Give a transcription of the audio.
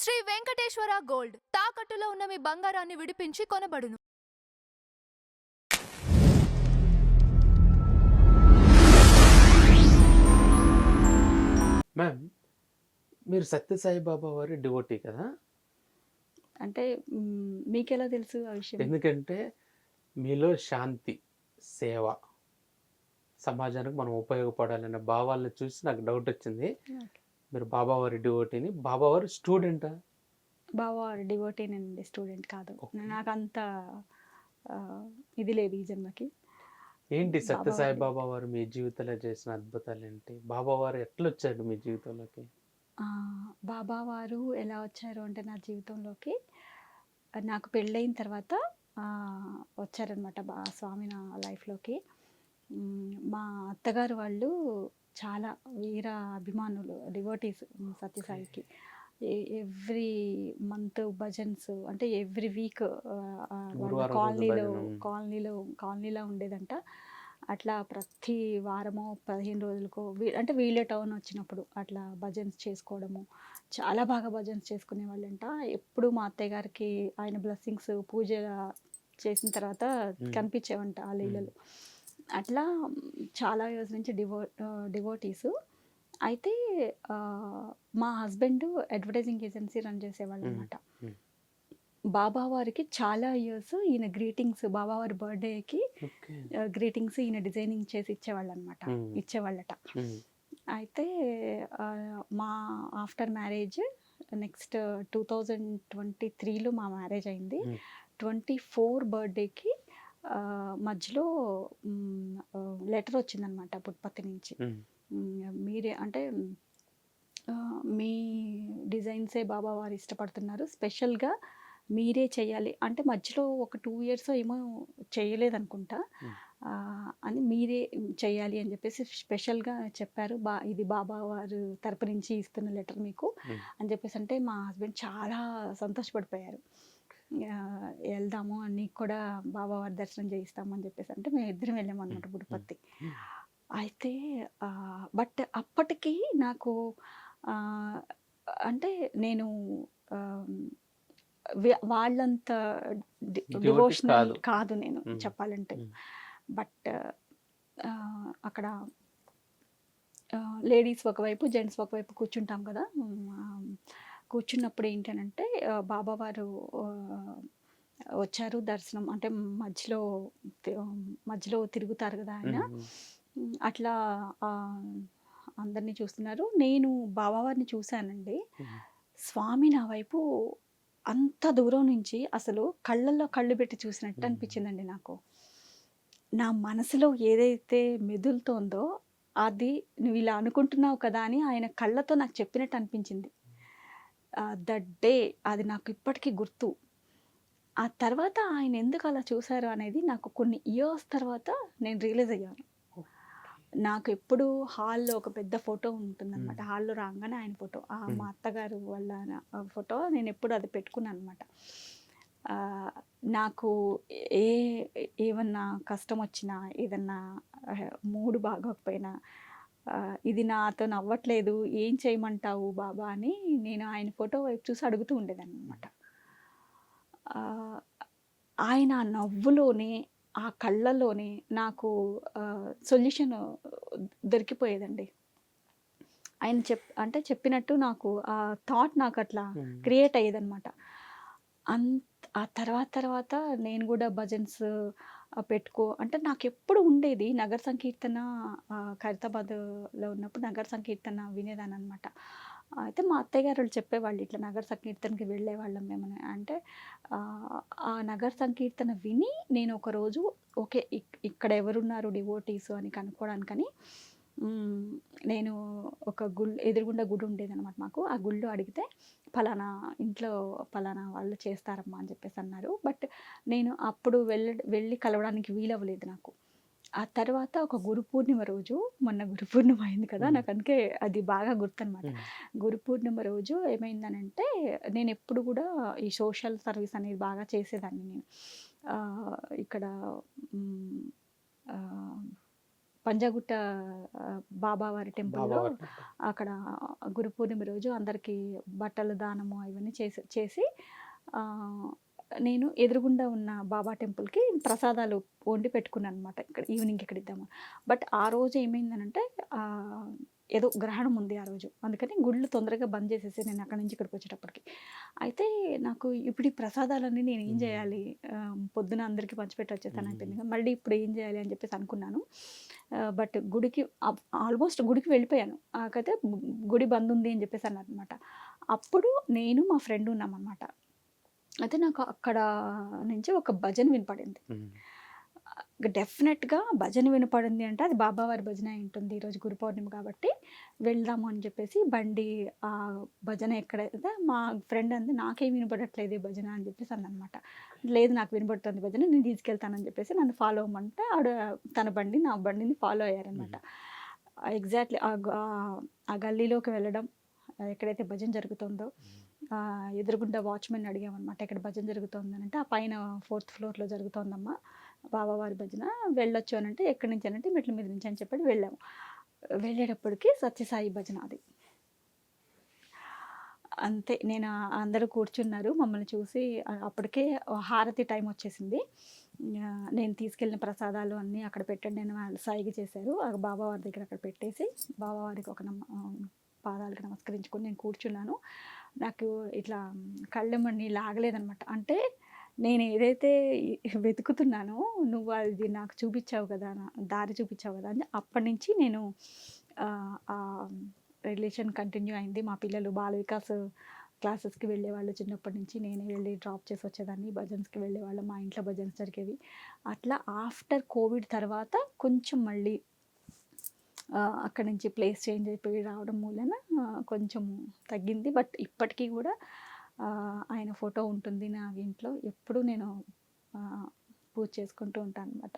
Shri Venkateswara gold తాకట్టులో ఉన్న మీ బంగారాన్ని విడిపించి కొనబడును. మ్యామ్, మీరు సత్యసాయి బాబా వారి డివోటీ కదా? అంటే మీకెలా తెలుసు ఆ విషయం? ఎందుకంటే మీలో శాంతి, సేవ, సమాజానికి మనం ఉపయోగపడాలనే భావాలను చూసి నాకు డౌట్ వచ్చింది. ఓకే. మీరు బాబా వారి డివోటీని. బాబా వారు స్టూడెంటా? బాబా డివోటీనండి, స్టూడెంట్ కాదు. ఓకే. నాకంత ఇది లేదు ఈ జన్మకి. ఏంటి బాబా సత్యసాయి వారి బాబా వారు మీ జీవితంలో చేసిన అద్భుతాలు ఏంటి? బాబా వారు ఎట్లా వచ్చాడు మీ జీవితంలోకి? బాబా వారు ఎలా వచ్చారు అంటే నా జీవితంలోకి నాకు పెళ్ళయిన తర్వాత వచ్చారనమాట స్వామి నా లైఫ్లోకి. మా అత్తగారు వాళ్ళు చాలా వీర అభిమానులు, డివోటీస్ సత్యసాయికి. ఎవ్రీ మంత్ భజన్స్ అంటే ఎవ్రీ వీక్ వాళ్ళ గురువారం రోజు కాలనీలో భజన. కాలనీలో ఉండేదంట. అట్లా ప్రతి వారమో 15 రోజులకో అంటే వీళ్ళే టౌన్ వచ్చినప్పుడు అట్లా భజన్స్ చేసుకోవడము. చాలా బాగా భజన్స్ చేసుకునేవాళ్ళంట. ఎప్పుడు మా అత్తయ్య గారికి ఆయన బ్లెస్సింగ్స్ పూజ చేసిన తర్వాత కనిపించేవంట ఆ లీలలు. అట్లా చాలా ఇయర్స్ నుంచి డివోటీస్. అయితే మా హస్బెండ్ అడ్వర్టైజింగ్ ఏజెన్సీ రన్ చేసేవాళ్ళు అనమాట. బాబా వారికి చాలా ఇయర్స్ ఈయన గ్రీటింగ్స్, బాబావారి బర్త్డేకి గ్రీటింగ్స్ ఈయన డిజైనింగ్ చేసి ఇచ్చేవాళ్ళట. అయితే మా ఆఫ్టర్ మ్యారేజ్ నెక్స్ట్ 2023లో మా మ్యారేజ్ అయింది. 24 బర్త్డేకి మధ్యలో లెటర్ వచ్చిందనమాట పుట్పత్తి నుంచి. మీరే అంటే మీ డిజైన్సే బాబా వారు ఇష్టపడుతున్నారు, స్పెషల్గా మీరే చేయాలి అంటే మధ్యలో ఒక 2 ఇయర్స్ ఏమో చేయలేదనుకుంటా అని మీరే చేయాలి అని చెప్పేసి స్పెషల్గా చెప్పారు. ఇది బాబా వారు తరపు నుంచి ఇస్తున్న లెటర్ మీకు అని చెప్పేసి అంటే మా హస్బెండ్ చాలా సంతోషపడిపోయారు. వెళ్దాము, నీకు కూడా బాబా వారి దర్శనం చేయిస్తాము అని చెప్పేసి అంటే మేము ఇద్దరం వెళ్ళామన్నమాట పుట్టపర్తి. అయితే బట్ అప్పటికి నాకు అంటే నేను వాళ్ళంత డివోషనల్ కాదు నేను చెప్పాలంటే. బట్ అక్కడ లేడీస్ ఒకవైపు, జెంట్స్ ఒకవైపు కూర్చుంటాం కదా. కూర్చున్నప్పుడు ఏంటనంటే బాబావారు వచ్చారు దర్శనం అంటే మధ్యలో తిరుగుతారు కదా ఆయన. అట్లా అందరినీ చూస్తున్నారు. నేను బాబావారిని చూశానండి. స్వామి నా వైపు అంత దూరం నుంచి అసలు కళ్ళల్లో కళ్ళు పెట్టి చూసినట్టు అనిపించిందండి నాకు. నా మనసులో ఏదైతే మెదులుతోందో అది నువ్వు ఇలా అనుకుంటున్నావు కదా అని ఆయన కళ్ళతో నాకు చెప్పినట్టు అనిపించింది. దట్ డే అది నాకు ఇప్పటికీ గుర్తు. ఆ తర్వాత ఆయన ఎందుకు అలా చూశారు అనేది నాకు కొన్ని ఇయర్స్ తర్వాత నేను రియలైజ్ అయ్యాను. నాకు ఎప్పుడు హాల్లో ఒక పెద్ద ఫోటో ఉంటుందన్నమాట. హాల్లో రాగానే ఆయన ఫోటో, మా అత్తగారు వాళ్ళ ఫోటో నేను ఎప్పుడు అది పెట్టుకున్నాను అనమాట. నాకు ఏమన్నా కష్టం వచ్చినా, ఏదన్నా మూడు బాగోకపోయినా, ఇది నాతో నవ్వట్లేదు, ఏం చేయమంటావు బాబా అని నేను ఆయన ఫోటో వైపు చూసి అడుగుతూ ఉండేదాన్ని అనమాట. ఆయన నవ్వులోనే, ఆ కళ్ళలోనే నాకు సొల్యూషన్ దొరికిపోయేదండి. ఆయన చెప్పినట్టు నాకు ఆ థాట్ నాకు అట్లా క్రియేట్ అయ్యేదన్నమాట. ఆ తర్వాత నేను కూడా భజన్స్ అంటే నాకు ఎప్పుడు ఉండేది నగర సంకీర్తన. ఖైరతాబాద్లో ఉన్నప్పుడు నగర సంకీర్తన వినేదాన్ని అనమాట. అయితే మా అత్తయ్య గారు చెప్పేవాళ్ళు ఇట్లా నగర సంకీర్తనకి వెళ్ళేవాళ్ళం మేమని. అంటే ఆ నగర సంకీర్తన విని నేను ఒకరోజు ఓకే ఇక్కడ ఎవరున్నారు డివోటీస్ అని కనుక్కోవడానికని నేను ఒక ఎదురుగుండా గుడి ఉండేదన్నమాట మాకు. ఆ గుళ్ళో అడిగితే ఫలానా ఇంట్లో ఫలానా వాళ్ళు చేస్తారమ్మా అని చెప్పేసి అన్నారు. బట్ నేను అప్పుడు వెళ్ళి కలవడానికి వీలవ్వలేదు నాకు. ఆ తర్వాత ఒక గురు పూర్ణిమ రోజు, మొన్న గురు పూర్ణిమ అయింది కదా, నాకు అందుకే అది బాగా గుర్తనమాట. గురు పూర్ణిమ రోజు ఏమైందనంటే నేను ఎప్పుడు కూడా ఈ సోషల్ సర్వీస్ అనేది బాగా చేసేదాన్ని నేను. ఇక్కడ పంజాగుట్ట బాబావారి టెంపుల్‌లో బాబావారి టెంపుల్. అక్కడ గురు పూర్ణిమ రోజు అందరికీ బట్టలు దానము ఇవన్నీ చేసి ఆహ్, నేను ఎదురుగుండా ఉన్న బాబా టెంపుల్‌కి ప్రసాదాలు వండి పెట్టుకున్నాననమాట. ఇక్కడ ఈవినింగ్ ఇక్కడ ఇద్దామని. బట్ ఆ రోజు ఏమైందనంటే ఏదో గ్రహణం ఉంది ఆ రోజు. అందుకని గుళ్ళు తొందరగా బంద్ చేసేసాను నేను అక్కడి నుంచి ఇక్కడికొచ్చేటప్పటికి. అయితే నాకు ఇప్పుడు ఈ ప్రసాదాలన్నీ నేనేం హ్మ్. జేయాలి? పొద్దున అందరికీ పంచిపెట్టి వచ్చేసాను అయిపోయింది హ్మ్. కదా! మళ్ళీ ఇప్పుడు ఏం జేయాలి అని చెప్పేసి అనుకున్నాను. బట్ గుడికి ఆల్మోస్ట్ గుడికి వెళ్ళిపోయాను. కాతే గుడి బంద్ ఉంది అని చెప్పేసి అన్నారనమాట. అప్పుడు నేను మా ఫ్రెండ్ ఉన్నామనమాట. అయితే నాకు అక్కడ నుంచి ఒక భజన వినపడింది. హ్మ్. డెఫినెట్‌గా భజన వినపడింది అంటే అది బాబావారి భజన అయి ఉంటుంది. ఈరోజు గురు పౌర్ణిమ కాబట్టి వెళ్దాము అని చెప్పేసి బండి భజన ఎక్కడైతే మా ఫ్రెండ్ అంది నాకేం వినపడట్లేదు ఈ భజన అని చెప్పేసి అందనమాట. లేదు నాకు వినపడుతుంది భజన నేను తీసుకెళ్తానని చెప్పేసి నన్ను ఫాలో అవ్వమంటే ఆవిడ తన బండి నా బండిని ఫాలో అయ్యారనమాట. హ్మ్. ఎగ్జాక్ట్‌లీ ఆ గల్లీలోకి వెళ్ళడం ఎక్కడైతే భజన జరుగుతుందో ఎదురుగుండా వాచ్‌మెన్‌ని అడిగామనమాట. ఇక్కడ భజన జరుగుతోందనంటే, ఆ పైన 4థ్ ఫ్లోర్‌లో జరుగుతోందమ్మా బాబావారి భజన. వెళ్ళొచ్చు అనంటే, ఎక్కడి నుంచి అనంటే, మెట్ల మీద నుంచి అని చెప్పి వెళ్ళాము. వెళ్ళేటప్పటికి సత్యసాయి భజన అది. అంతే నేను అందరూ కూర్చున్నారు. మమ్మల్ని చూసి అప్పటికే హారతి టైం వచ్చేసింది. నేను తీసుకెళ్ళిన ప్రసాదాలు అన్నీ అక్కడ పెట్టండి అని వాళ్ళు సైగ చేశారు. బాబావారి దగ్గర అక్కడ పెట్టేసి, బాబావారికి పాదాలకు నమస్కరించుకొని నేను కూర్చున్నాను. నాకు ఇట్లా కళ్ళెమ్మట నీళ్ళు ఆగలేదనమాట. అంటే నేను ఏదైతే వెతుకుతున్నానో నువ్వు అది నాకు చూపిచ్చావు కదా! దారి చూపిచ్చావు కదా! అని అప్పటినుంచి నేను ఆ రిలేషన్ కంటిన్యూ అయింది. మా పిల్లలు బాల వికాస్ క్లాసెస్‌కి వెళ్ళేవాళ్ళు చిన్నప్పటి నుంచి. నేనే వెళ్ళి డ్రాప్ చేసి వచ్చేదాన్ని. భజన్స్‌కి వెళ్ళేవాళ్ళం. మా ఇంట్లో భజన్స్ జరిగేవి. అట్లా ఆఫ్టర్ కోవిడ్ తర్వాత కొంచెం మళ్ళీ అక్కడి నుంచి ప్లేస్ చేంజ్ అయిపోయి రావడం మూలన కొంచెం తగ్గింది. బట్ ఇప్పటికీ కూడా ఆయన ఫోటో ఉంటుంది నా ఇంట్లో. ఎప్పుడూ నేను పూజ చేసుకుంటూ ఉంటాననమాట.